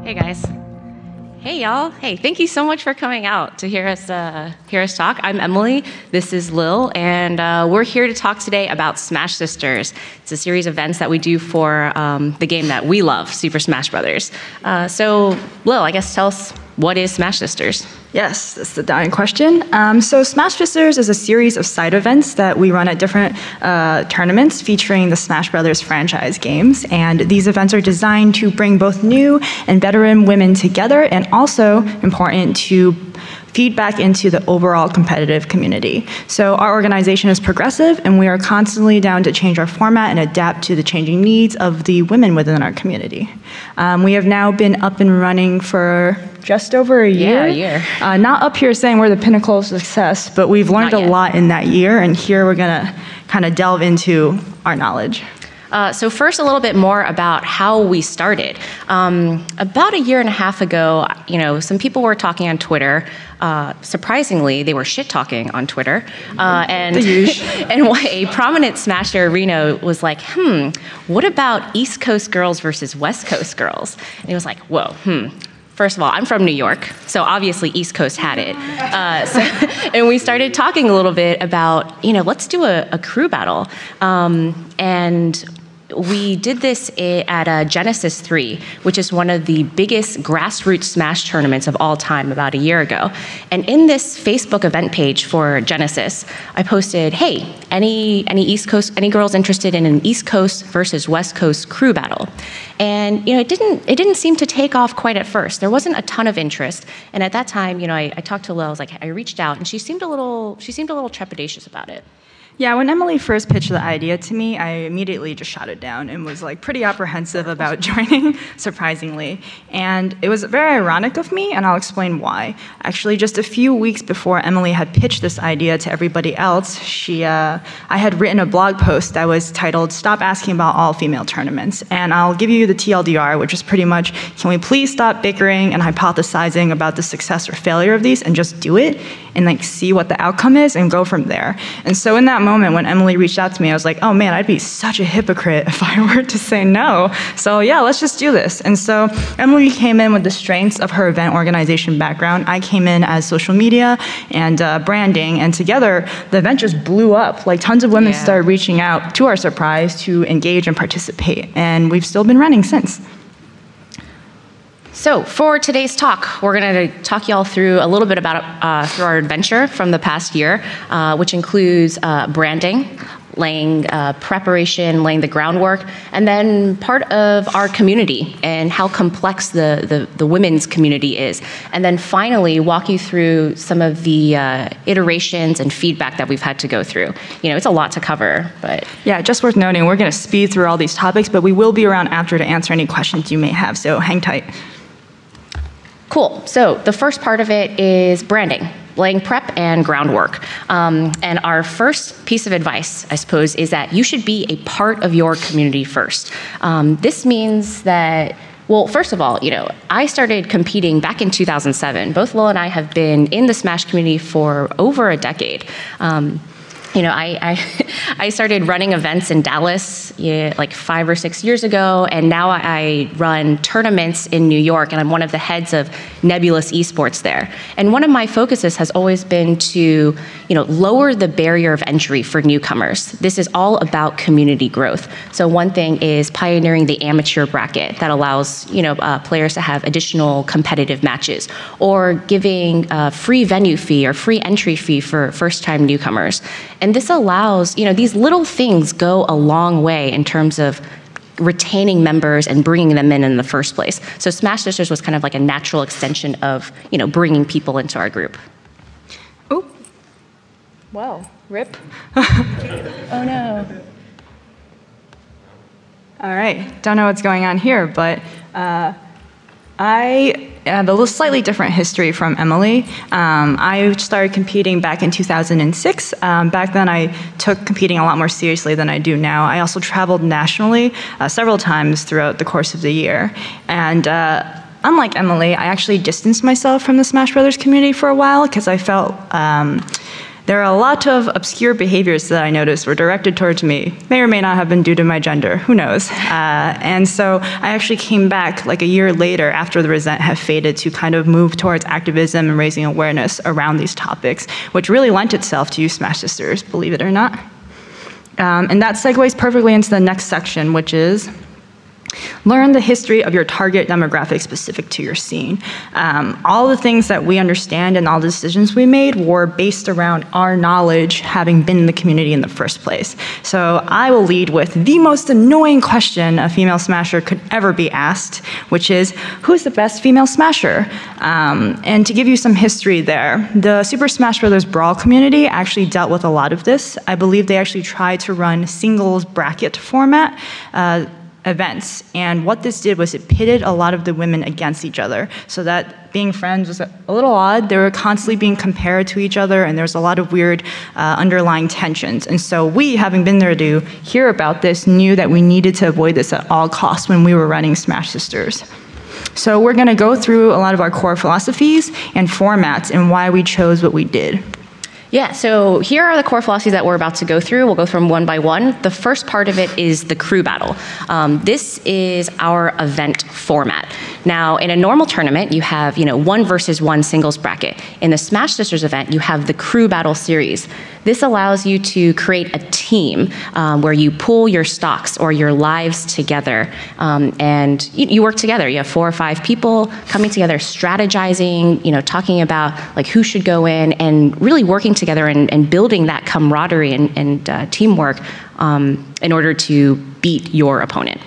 Hey guys. Hey y'all. Hey, thank you so much for coming out to hear us talk. I'm Emily. This is Lil, and we're here to talk today about Smash Sisters. It's a series of events that we do for the game that we love, Super Smash Brothers. So, Lil, I guess tell us, what is Smash Sisters? Yes, that's the dying question. So Smash Sisters is a series of side events that we run at different tournaments featuring the Smash Brothers franchise games. And these events are designed to bring both new and veteran women together, and also important to feed back into the overall competitive community. So our organization is progressive, and we are constantly down to change our format and adapt to the changing needs of the women within our community. We have now been up and running for just over a year. Yeah, a year. Not up here saying we're the pinnacle of success, but we've learned a lot in that year, and here we're gonna kind of delve into our knowledge. So first, a little bit more about how we started. About a year and a half ago, some people were talking on Twitter. Surprisingly, they were shit-talking on Twitter. And a prominent Smasher, Reno, was like, what about East Coast girls versus West Coast girls? And he was like, whoa, First of all, I'm from New York, so obviously East Coast had it. And we started talking a little bit about, let's do a crew battle. And we did this at Genesis 3, which is one of the biggest grassroots Smash tournaments of all time, about a year ago. And in this Facebook event page for Genesis, I posted, hey, any girls interested in an East Coast versus West Coast crew battle? And it didn't seem to take off quite at first. There wasn't a ton of interest. And at that time, I talked to Lil. I reached out, and she seemed a little trepidatious about it. Yeah, when Emily first pitched the idea to me, I immediately just shot it down and was pretty apprehensive about joining, surprisingly. And it was very ironic of me, and I'll explain why. Actually, just a few weeks before Emily had pitched this idea to everybody else, I had written a blog post that was titled, "Stop Asking About All-Female Tournaments." And I'll give you the TLDR, which is pretty much, can we please stop bickering and hypothesizing about the success or failure of these and just do it and see what the outcome is and go from there. And so in that moment when Emily reached out to me, I was like, oh man, I'd be such a hypocrite if I were to say no. So yeah, let's just do this. And so Emily came in with the strengths of her event organization background. I came in as social media and branding, and together the event just blew up. Tons of women started reaching out, to our surprise, to engage and participate. And we've still been running since. So for today's talk, we're going to talk you all through a little bit about through our adventure from the past year, which includes branding, laying preparation, laying the groundwork, and then part of our community and how complex the women's community is. And then finally, walk you through some of the iterations and feedback that we've had to go through. It's a lot to cover, but... Yeah, just worth noting, we're going to speed through all these topics, but we will be around after to answer any questions you may have, so hang tight. Cool. So the first part of it is branding, laying prep and groundwork. And our first piece of advice, I suppose, is that you should be a part of your community first. This means that, well, first of all, I started competing back in 2007. Both Lil and I have been in the Smash community for over a decade. I started running events in Dallas 5 or 6 years ago, and now I run tournaments in New York, and I'm one of the heads of Nebulous Esports there. And one of my focuses has always been to lower the barrier of entry for newcomers. This is all about community growth. So one thing is pioneering the amateur bracket that allows players to have additional competitive matches, or giving a free venue fee or free entry fee for first-time newcomers. And this allows, these little things go a long way in terms of retaining members and bringing them in the first place. So Smash Sisters was kind of like a natural extension of, bringing people into our group. Oh, wow, rip. Oh no. All right, don't know what's going on here, but I have a little slightly different history from Emily. I started competing back in 2006. Back then, I took competing a lot more seriously than I do now. I also traveled nationally several times throughout the course of the year. And unlike Emily, I actually distanced myself from the Smash Brothers community for a while because I felt There are a lot of obscure behaviors that I noticed were directed towards me. May or may not have been due to my gender, who knows? And so I actually came back like a year later after the resent had faded to kind of move towards activism and raising awareness around these topics, which really lent itself to Smash Sisters, believe it or not. And that segues perfectly into the next section, which is learn the history of your target demographic specific to your scene. All the things that we understand and all the decisions we made were based around our knowledge having been in the community in the first place. So I will lead with the most annoying question a female smasher could ever be asked, which is, who's the best female smasher? And to give you some history there, the Super Smash Bros. Brawl community actually dealt with a lot of this. I believe they actually tried to run singles bracket format events, and what this did was it pitted a lot of the women against each other, so that being friends was a little odd. They were constantly being compared to each other, and there was a lot of weird underlying tensions. And so we, having been there to hear about this, knew that we needed to avoid this at all costs when we were running Smash Sisters. So we're going to go through a lot of our core philosophies and formats and why we chose what we did. Yeah, so here are the core philosophies that we're about to go through. We'll go through them one by one. The first part of it is the crew battle. This is our event format. Now, in a normal tournament, you have 1 versus 1 singles bracket. In the Smash Sisters event, you have the crew battle series. This allows you to create a team where you pool your stocks or your lives together, and you work together. You have 4 or 5 people coming together, strategizing, talking about like who should go in, and really working together and building that camaraderie and teamwork in order to beat your opponent.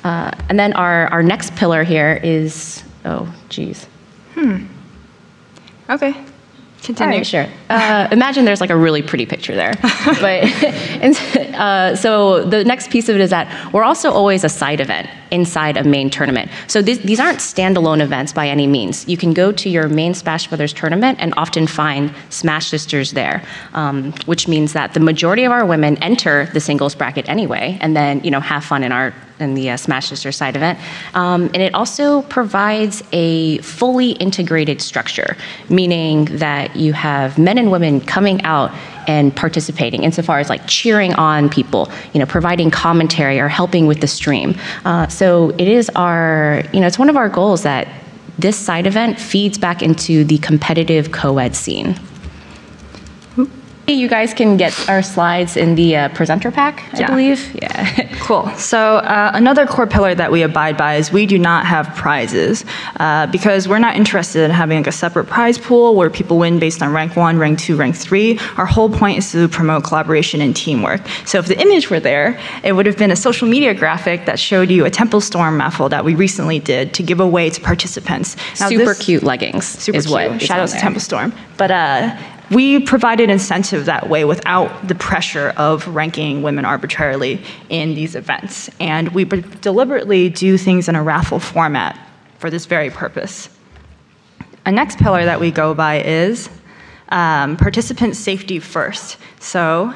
And then our next pillar here is, oh, geez. Okay. Continue. All right, sure. Imagine there's like a really pretty picture there. But so the next piece of it is that we're also always a side event inside a main tournament. So these aren't standalone events by any means. You can go to your main Smash Brothers tournament and often find Smash Sisters there, which means that the majority of our women enter the singles bracket anyway, and then have fun in the Smash Sisters side event. And it also provides a fully integrated structure, meaning that you have men and women coming out and participating insofar as like cheering on people, providing commentary or helping with the stream. So it is it's one of our goals that this side event feeds back into the competitive co-ed scene. You guys can get our slides in the presenter pack, I believe. Yeah. Cool. So another core pillar that we abide by is we do not have prizes because we're not interested in having like a separate prize pool where people win based on rank 1, rank 2, rank 3. Our whole point is to promote collaboration and teamwork. So if the image were there, it would have been a social media graphic that showed you a Temple Storm raffle that we recently did to give away to participants. Now, super cute leggings. Super is cute. What Shout out to Temple Storm. But we provided incentive that way without the pressure of ranking women arbitrarily in these events. And we deliberately do things in a raffle format for this very purpose. A next pillar that we go by is participant safety first. So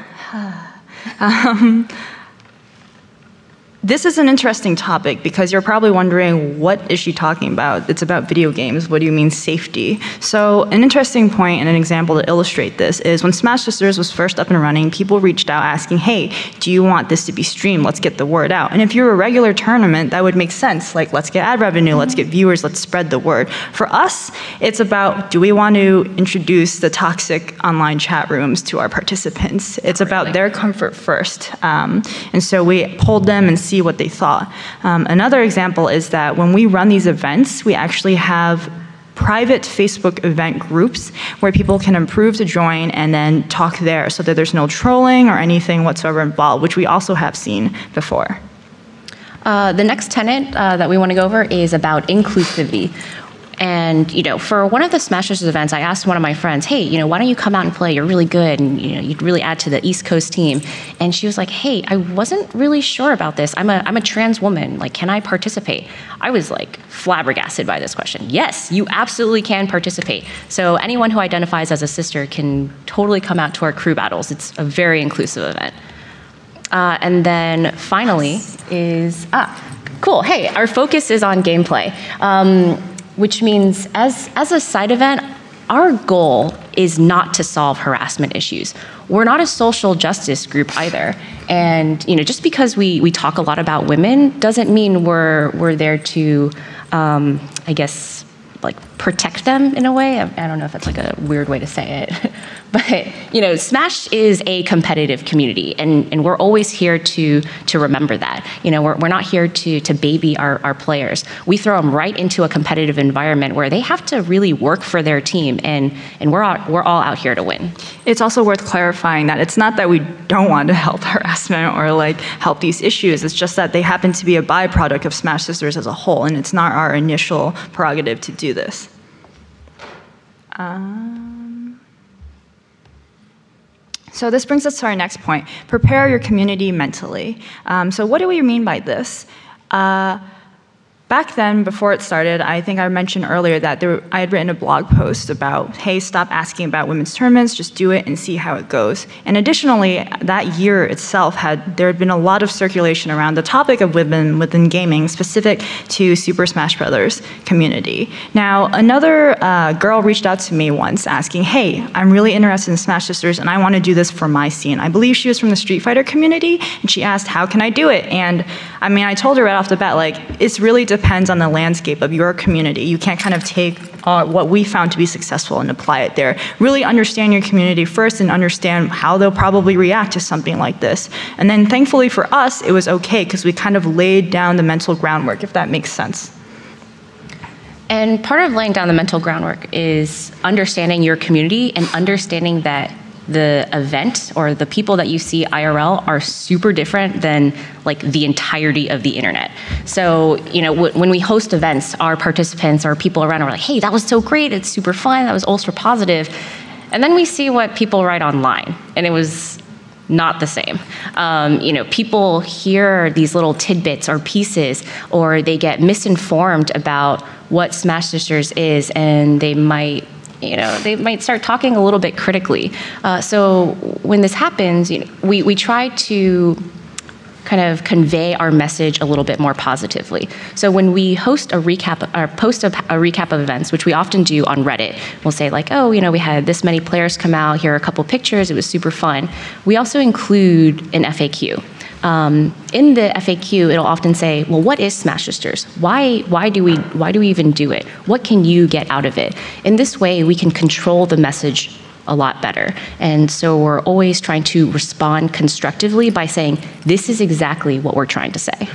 this is an interesting topic because you're probably wondering, what is she talking about? It's about video games. What do you mean safety? So an interesting point and an example to illustrate this is when Smash Sisters was first up and running, people reached out asking, hey, do you want this to be streamed? Let's get the word out. And if you're a regular tournament, that would make sense. Like, let's get ad revenue, let's get viewers, let's spread the word. For us, it's about, do we want to introduce the toxic online chat rooms to our participants? It's about their comfort first. And so we polled them and see what they thought. Another example is that when we run these events, we actually have private Facebook event groups where people can approve to join and then talk there so that there's no trolling or anything whatsoever involved, which we also have seen before. The next tenet that we want to go over is about inclusivity. And for one of the Smash Sisters events, I asked one of my friends, hey, why don't you come out and play? You're really good, and you'd really add to the East Coast team. And she was like, hey, I wasn't really sure about this. I'm a trans woman. Like, can I participate? I was like flabbergasted by this question. Yes, you absolutely can participate. So anyone who identifies as a sister can totally come out to our crew battles. It's a very inclusive event. And then finally is cool. Hey, our focus is on gameplay. Which means as a side event, our goal is not to solve harassment issues. We're not a social justice group either. And just because we talk a lot about women doesn't mean we're there to, I guess, like protect them in a way. I don't know if that's like a weird way to say it. But Smash is a competitive community, and we're always here to remember that. We're not here to baby our players. We throw them right into a competitive environment where they have to really work for their team, and we're all out here to win. It's also worth clarifying that it's not that we don't want to help harassment or like help these issues. It's just that they happen to be a byproduct of Smash Sisters as a whole, and it's not our initial prerogative to do this. So this brings us to our next point, prepare your community mentally. So what do we mean by this? Back then, before it started, I think I mentioned earlier that I had written a blog post about, hey, stop asking about women's tournaments, just do it and see how it goes. And additionally, that year itself, there had been a lot of circulation around the topic of women within gaming, specific to Super Smash Bros. Community. Now, another girl reached out to me once asking, hey, I'm really interested in Smash Sisters and I want to do this for my scene. I believe she was from the Street Fighter community, and she asked, how can I do it? And I mean, I told her right off the bat, like, it's really depends on the landscape of your community. You can't kind of take what we found to be successful and apply it there. Really understand your community first and understand how they'll probably react to something like this. And then thankfully for us, it was okay because we kind of laid down the mental groundwork, if that makes sense. And part of laying down the mental groundwork is understanding your community and understanding that the event or the people that you see IRL are super different than like the entirety of the internet. So, when we host events, our participants or people around are like, hey, that was so great, it's super fun, that was ultra positive. And then we see what people write online, and it was not the same. People hear these little tidbits or pieces, or they get misinformed about what Smash Sisters is, and they might start talking a little bit critically. So when this happens, we try to kind of convey our message a little bit more positively. So when we host a recap or post a recap of events, which we often do on Reddit, we'll say like, oh, we had this many players come out, here are a couple pictures, it was super fun. We also include an FAQ. In the FAQ, it'll often say, well, what is Smash Sisters? Why do we even do it? What can you get out of it? In this way, we can control the message a lot better. And so we're always trying to respond constructively by saying, this is exactly what we're trying to say.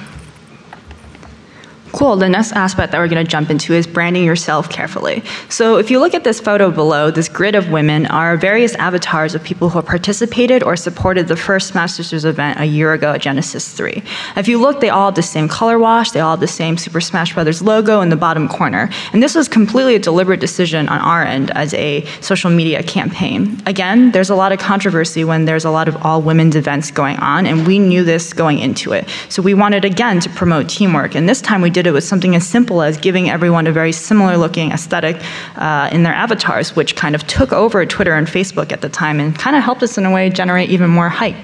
Cool, the next aspect that we're gonna jump into is branding yourself carefully. So if you look at this photo below, this grid of women are various avatars of people who have participated or supported the first Smash Sisters event a year ago at Genesis 3. If you look, they all have the same color wash, they all have the same Super Smash Bros. Logo in the bottom corner. And this was completely a deliberate decision on our end as a social media campaign. Again, there's a lot of controversy when there's a lot of all women's events going on, and we knew this going into it. So we wanted, again, to promote teamwork, and this time we did it with something as simple as giving everyone a very similar looking aesthetic in their avatars, which kind of took over Twitter and Facebook at the time and kind of helped us in a way generate even more hype.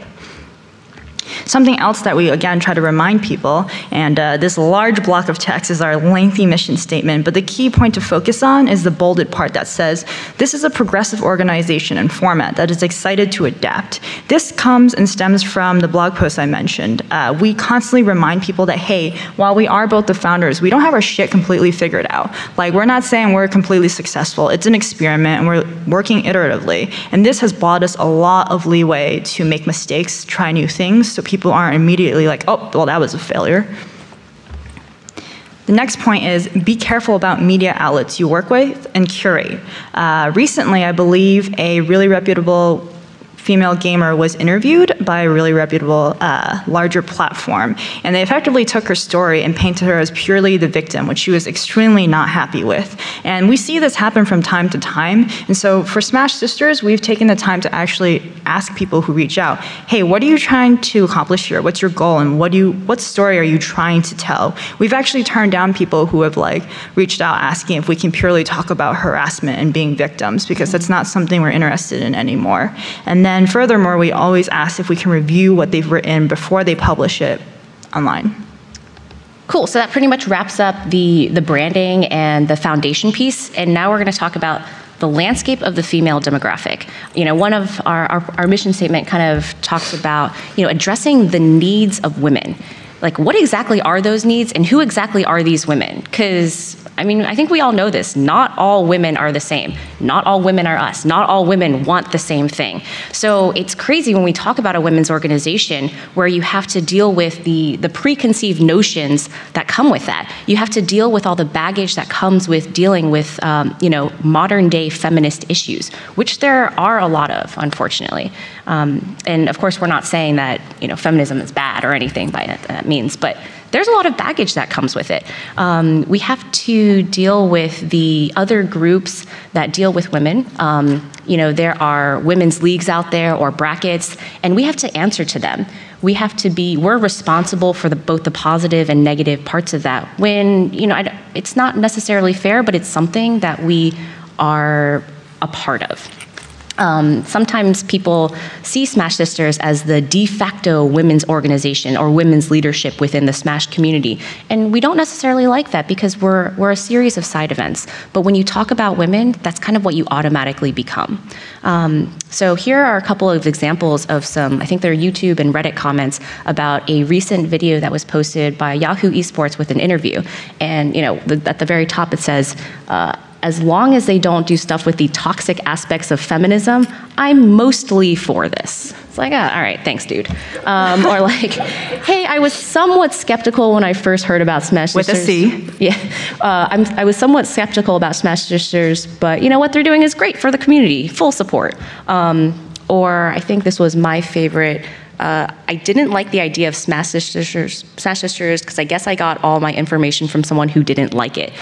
Something else that we, again, try to remind people, and this large block of text is our lengthy mission statement, but the key point to focus on is the bolded part that says, this is a progressive organization and format that is excited to adapt. This comes and stems from the blog post I mentioned. We constantly remind people that, hey, while we are both the founders, we don't have our shit completely figured out. Like, we're not saying we're completely successful. It's an experiment, and we're working iteratively. And this has bought us a lot of leeway to make mistakes, try new things, so people aren't immediately like, oh, well, that was a failure. The next point is be careful about media outlets you work with and curate. Recently, I believe a really reputable female gamer was interviewed by a really reputable larger platform, and they effectively took her story and painted her as purely the victim, which she was extremely not happy with. And we see this happen from time to time, and so for Smash Sisters, we've taken the time to actually ask people who reach out, hey, what are you trying to accomplish here? What's your goal, and what story are you trying to tell? We've actually turned down people who have reached out asking if we can purely talk about harassment and being victims, because that's not something we're interested in anymore. And then furthermore, we always ask if we can review what they've written before they publish it online. Cool, so that pretty much wraps up the branding and the foundation piece, and now we're gonna talk about the landscape of the female demographic. One of our mission statement kind of talks about, addressing the needs of women. Like, what exactly are those needs, and who exactly are these women? Because, I think we all know this. Not all women are the same. Not all women are us. Not all women want the same thing. So it's crazy when we talk about a women's organization where you have to deal with the preconceived notions that come with that. You have to deal with all the baggage that comes with dealing with, modern day feminist issues, which there are a lot of, unfortunately. And of course, we're not saying that, feminism is bad or anything by that means, but there's a lot of baggage that comes with it. We have to deal with the other groups that deal with women. There are women's leagues out there or brackets, and we have to answer to them. We're responsible for both the positive and negative parts of that. When, it's not necessarily fair, but it's something that we are a part of. Sometimes people see Smash Sisters as the de facto women's organization or women's leadership within the Smash community. And we don't necessarily like that because we're a series of side events. But when you talk about women, that's kind of what you automatically become. So here are a couple of examples of some, I think they're YouTube and Reddit comments about a recent video that was posted by Yahoo Esports with an interview. And at the very top it says, as long as they don't do stuff with the toxic aspects of feminism, I'm mostly for this. It's like, all right, thanks, dude. Or like, hey, I was somewhat skeptical when I first heard about Smash Sisters. With a C. Yeah, I was somewhat skeptical about Smash Sisters, but what they're doing is great for the community, full support. Or I think this was my favorite. I didn't like the idea of Smash Sisters because I guess I got all my information from someone who didn't like it.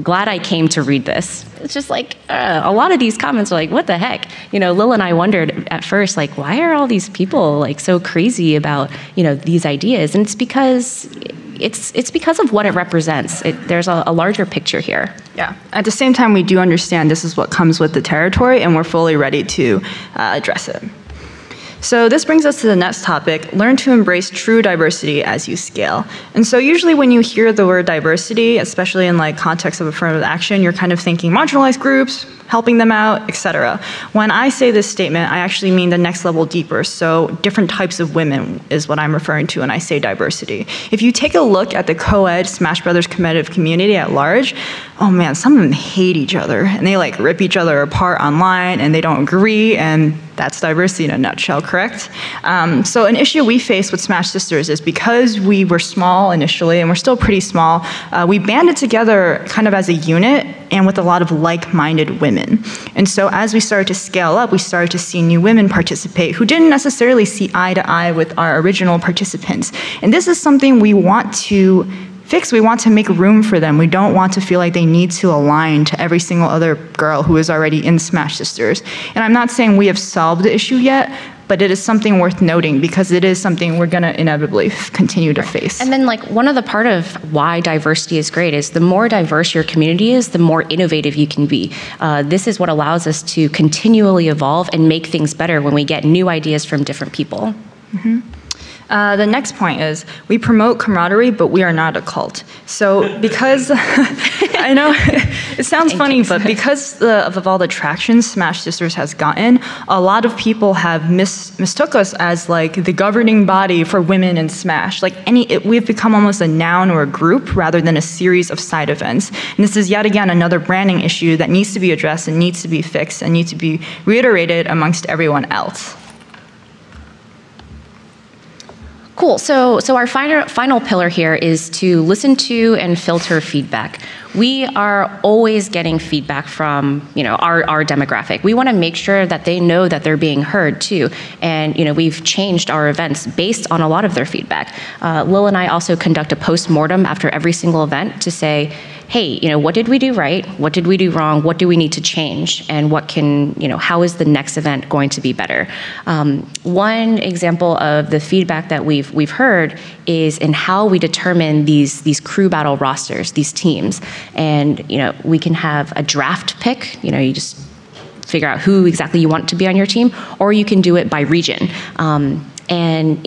Glad I came to read this. It's just like a lot of these comments are like, what the heck? Lil and I wondered at first, like, why are all these people like so crazy about these ideas? And it's because of what it represents. There's a larger picture here. Yeah. At the same time, we do understand this is what comes with the territory, and we're fully ready to address it. So this brings us to the next topic, learn to embrace true diversity as you scale. And so usually when you hear the word diversity, especially in like context of affirmative action, you're kind of thinking marginalized groups, helping them out, etc. When I say this statement, I actually mean the next level deeper. So different types of women is what I'm referring to when I say diversity. If you take a look at the co-ed Smash Brothers competitive community at large, oh man, some of them hate each other and they like rip each other apart online and they don't agree, and that's diversity in a nutshell, correct? So an issue we face with Smash Sisters is because we were small initially and we're still pretty small, we banded together kind of as a unit and with a lot of like-minded women. And so as we started to scale up, we started to see new women participate who didn't necessarily see eye to eye with our original participants. And this is something we want to fix. We want to make room for them. We don't want to feel like they need to align to every single other girl who is already in Smash Sisters. And I'm not saying we have solved the issue yet, but it is something worth noting because it is something we're going to inevitably continue to face. And then like one of the part of why diversity is great is the more diverse your community is, the more innovative you can be. This is what allows us to continually evolve and make things better when we get new ideas from different people. Mm-hmm. The next point is we promote camaraderie, but we are not a cult. So because, I know it sounds funny, but because of all the traction Smash Sisters has gotten, a lot of people have mistook us as like the governing body for women in Smash. Like we've become almost a noun or a group rather than a series of side events. And this is yet again another branding issue that needs to be addressed and needs to be fixed and needs to be reiterated amongst everyone else. Cool. So our final pillar here is to listen to and filter feedback. We are always getting feedback from our demographic. We want to make sure that they know that they're being heard too. And we've changed our events based on a lot of their feedback. Lil and I also conduct a postmortem after every single event to say, hey, what did we do right? What did we do wrong? What do we need to change? And how is the next event going to be better? One example of the feedback that we've heard is in how we determine these crew battle rosters, these teams. And we can have a draft pick. You just figure out who exactly you want to be on your team, or you can do it by region. And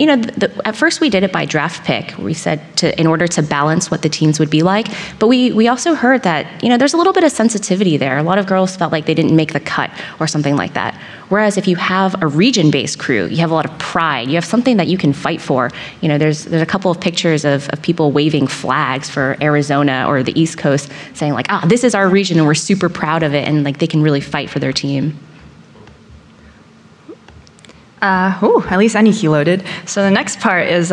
at first we did it by draft pick. We said in order to balance what the teams would be like. But we also heard that there's a little bit of sensitivity there. A lot of girls felt like they didn't make the cut or something like that. Whereas if you have a region-based crew, you have a lot of pride. You have something that you can fight for. There's a couple of pictures of people waving flags for Arizona or the East Coast, saying like, this is our region and we're super proud of it, and like they can really fight for their team. At least any key loaded. So the next part is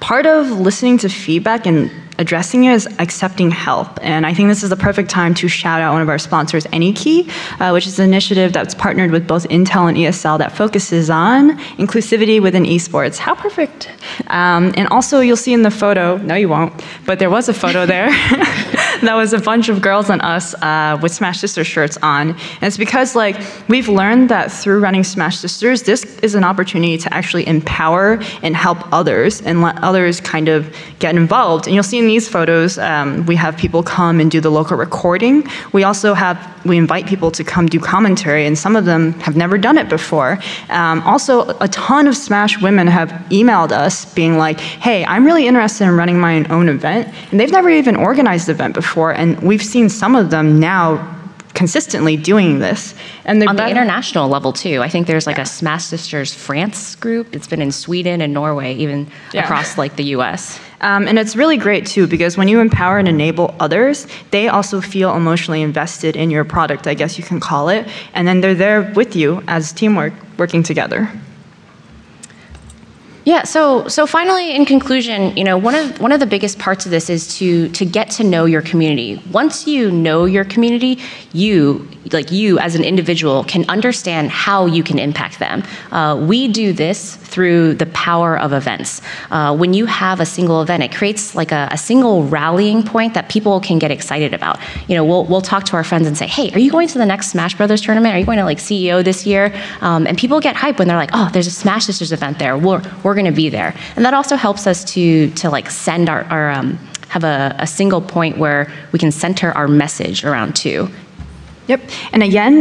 part of listening to feedback and addressing it is accepting help. And I think this is the perfect time to shout out one of our sponsors, AnyKey, which is an initiative that's partnered with both Intel and ESL that focuses on inclusivity within esports. How perfect. And also you'll see in the photo, no you won't, but there was a photo there that was a bunch of girls and us with Smash Sisters shirts on. And it's because we've learned that through running Smash Sisters, this is an opportunity to actually empower and help others and let others kind of get involved. And you'll see in these photos, we have people come and do the local recording. We also we invite people to come do commentary, and some of them have never done it before. Also, a ton of Smash women have emailed us being like, hey, I'm really interested in running my own event, and they've never even organized an event before, and we've seen some of them now consistently doing this. And on the international level too, I think there's a Smash Sisters France group. It's been in Sweden and Norway, even across the US. And it's really great too, because when you empower and enable others, they also feel emotionally invested in your product, I guess you can call it. And then they're there with you as teamwork, working together. Yeah, so finally, in conclusion, one of the biggest parts of this is to get to know your community. Once you know your community, you as an individual can understand how you can impact them. We do this through the power of events. When you have a single event, it creates a single rallying point that people can get excited about. We'll talk to our friends and say, hey, are you going to the next Smash Brothers tournament? Are you going to CEO this year? And people get hyped when they're like, oh, there's a Smash Sisters event there. We're going to be there. And that also helps us to send our have a single point where we can center our message around too. Yep, and again,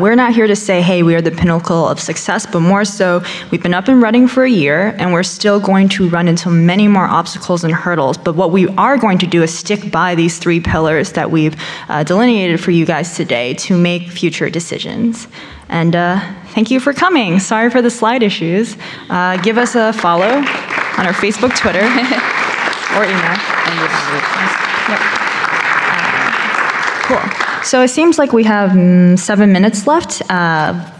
we're not here to say, hey, we are the pinnacle of success, but more so, we've been up and running for a year, and we're still going to run into many more obstacles and hurdles, but what we are going to do is stick by these 3 pillars that we've delineated for you guys today to make future decisions. And thank you for coming. Sorry for the slide issues. Give us a follow on our Facebook, Twitter, or email. Cool. So it seems like we have 7 minutes left.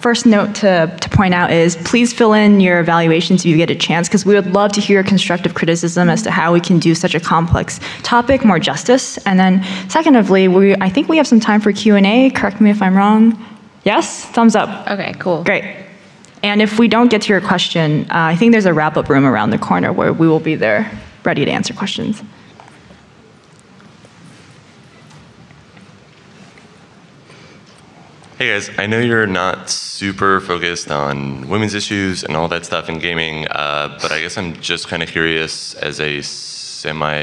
First note to point out is please fill in your evaluations if you get a chance, because we would love to hear constructive criticism as to how we can do such a complex topic more justice. And then secondly, I think we have some time for Q&A. Correct me if I'm wrong. Yes? Thumbs up. Okay, cool. Great. And if we don't get to your question, I think there's a wrap-up room around the corner where we will be there ready to answer questions. Hey guys, I know you're not super focused on women's issues and all that stuff in gaming, but I guess I'm just kind of curious as a semi-outsider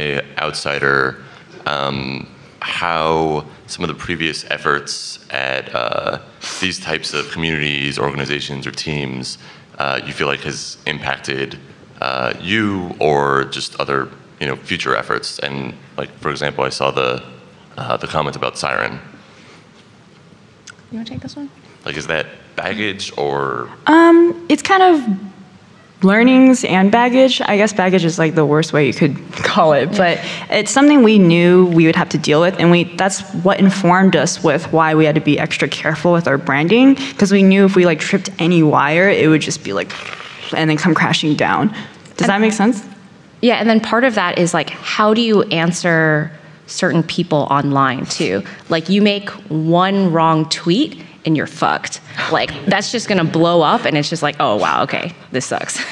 how some of the previous efforts at these types of communities, organizations, or teams you feel like has impacted you or just other future efforts. And for example, I saw the comment about Siren. You want to take this one? Is that baggage or? It's kind of learnings and baggage. I guess baggage is the worst way you could call it, but it's something we knew we would have to deal with, and that's what informed us with why we had to be extra careful with our branding, because we knew if we tripped any wire, it would just be and then come crashing down. Does that make sense? Yeah, and then part of that is how do you answer certain people online too? You make one wrong tweet and you're fucked. That's just gonna blow up, and it's just oh wow, okay, this sucks.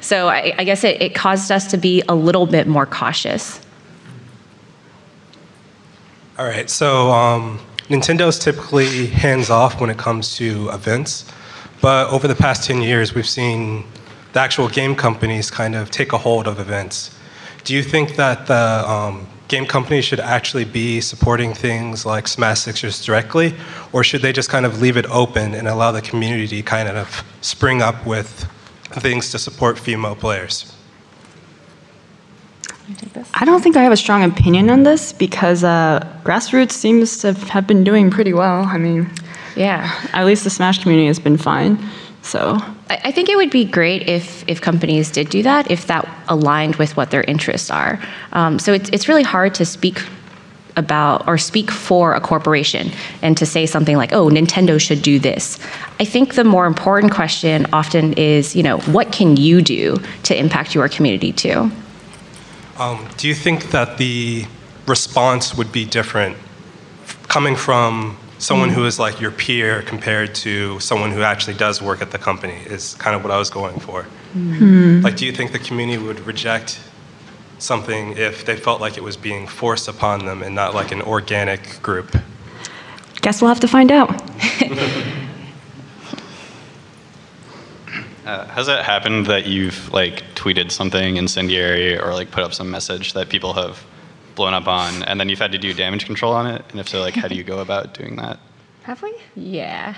So I guess it caused us to be a little bit more cautious. All right, so Nintendo's typically hands-off when it comes to events, but over the past 10 years, we've seen the actual game companies kind of take a hold of events. Do you think that the game companies should actually be supporting things like Smash Sisters directly, or should they just kind of leave it open and allow the community kind of spring up with things to support female players? I don't think I have a strong opinion on this because grassroots seems to have been doing pretty well. I mean, Yeah. at least the Smash community has been fine. So I think it would be great if companies did do that, if that aligned with what their interests are. So it's really hard to speak about or speak for a corporation and to say something like, oh, Nintendo should do this. I think the more important question often is, what can you do to impact your community too? Do you think that the response would be different coming from someone who is like your peer compared to someone who actually does work at the company is kind of what I was going for. Like, do you think the community would reject something if they felt like it was being forced upon them and not like an organic group? guess we'll have to find out. Has it happened that you've like tweeted something incendiary or like put up some message that people have blown up on, and then you've had to do damage control on it? And if so, like, how do you go about doing that? Have we? Yeah.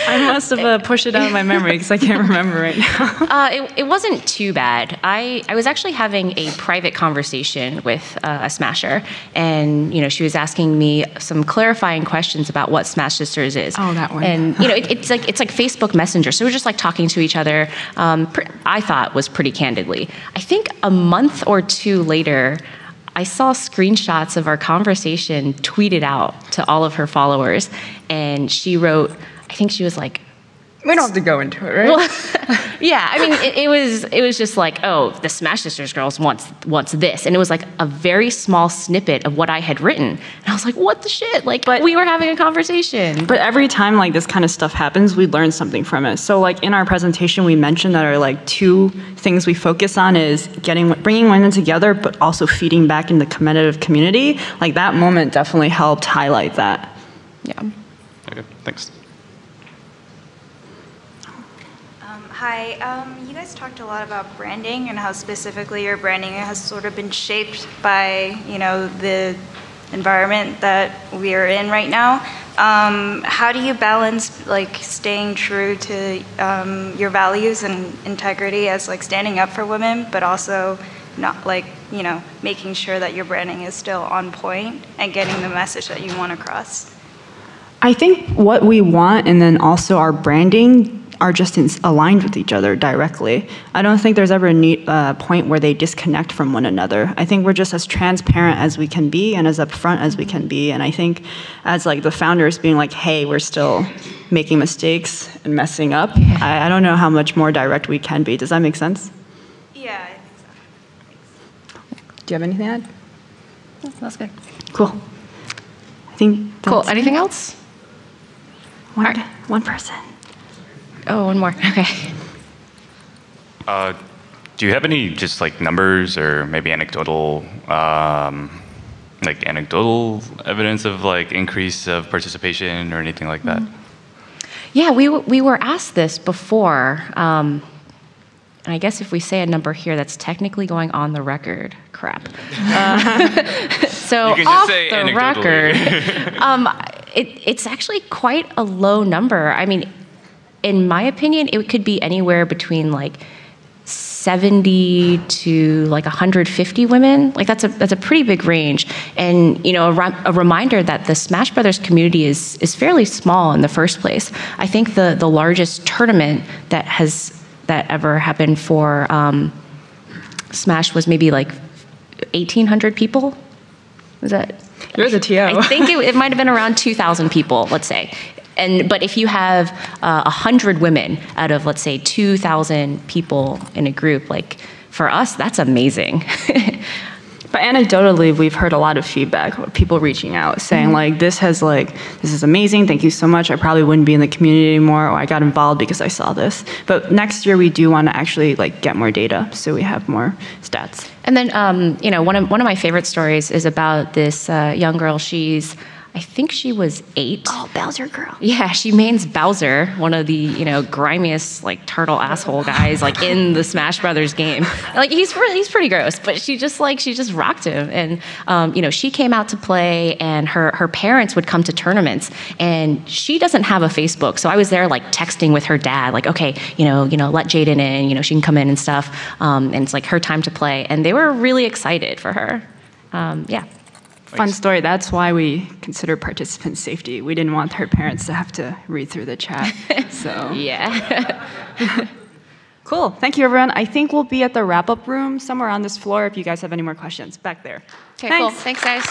I must have pushed it out of my memory because I can't remember right now. It wasn't too bad. I was actually having a private conversation with a Smasher, and she was asking me some clarifying questions about what Smash Sisters is. Oh, that one. And it's like Facebook Messenger, so we're just like talking to each other. I thought was pretty candidly. I think a month or two later, I saw screenshots of our conversation tweeted out to all of her followers, and she wrote, I think she was like, We don't have to go into it, right? well, yeah, I mean, it was just like, oh, the Smash Sisters girls wants this, and it was like a very small snippet of what I had written, and I was like, what the shit? Like, but we were having a conversation. But every time like this kind of stuff happens, we learn something from it. So like in our presentation, we mentioned that our like two things we focus on is bringing women together, but also feeding back in the competitive community. Like that moment definitely helped highlight that. Yeah. Okay, thanks. Hi, you guys talked a lot about branding and how specifically your branding has sort of been shaped by, the environment that we are in right now. How do you balance like staying true to your values and integrity as like standing up for women, but also not like, making sure that your branding is still on point and getting the message that you want across? I think what we want and then also our branding are just aligned with each other directly. I don't think there's ever a point where they disconnect from one another. I think we're just as transparent as we can be and as upfront as we can be. And I think as like the founders being like, hey, we're still making mistakes and messing up, I don't know how much more direct we can be. Does that make sense? Yeah, I think so. Thanks. Do you have anything to add? That's good. Cool. I think Cool. that's Anything else? one person. Oh, one more. Okay. Do you have any just like numbers or maybe anecdotal evidence of like increase of participation or anything like that? Yeah, we were asked this before. And I guess if we say a number here, that's technically going on the record. Crap. So You can just off say the anecdotally. record, it's actually quite a low number. I mean, in my opinion, it could be anywhere between like 70 to like 150 women. Like that's a pretty big range. And a reminder that the Smash Brothers community is fairly small in the first place. I think the largest tournament that ever happened for Smash was maybe like 1,800 people. Was that? You're the TO. I think it might have been around 2,000 people, let's say. But if you have 100 women out of, let's say, 2,000 people in a group, like for us, that's amazing. But anecdotally, we've heard a lot of feedback of people reaching out saying like, this is amazing. Thank you so much. I probably wouldn't be in the community anymore, or I got involved because I saw this. But next year we do want to actually like get more data so we have more stats. And then, one of my favorite stories is about this young girl. She's I think she was 8. Oh, Bowser girl. Yeah, she mains Bowser, one of the grimiest like turtle asshole guys like in the Smash Brothers game. Like he's pretty gross, but she just rocked him. And she came out to play, and her parents would come to tournaments, and she doesn't have a Facebook, so I was there like texting with her dad, like, okay, let Jaden in, she can come in and stuff, and it's like her time to play, and they were really excited for her. Yeah. Fun story. That's why we consider participant safety. We didn't want her parents to have to read through the chat. So Yeah. cool. Thank you, everyone. I think we'll be at the wrap-up room somewhere on this floor if you guys have any more questions. Back there. Okay, cool. Thanks, guys.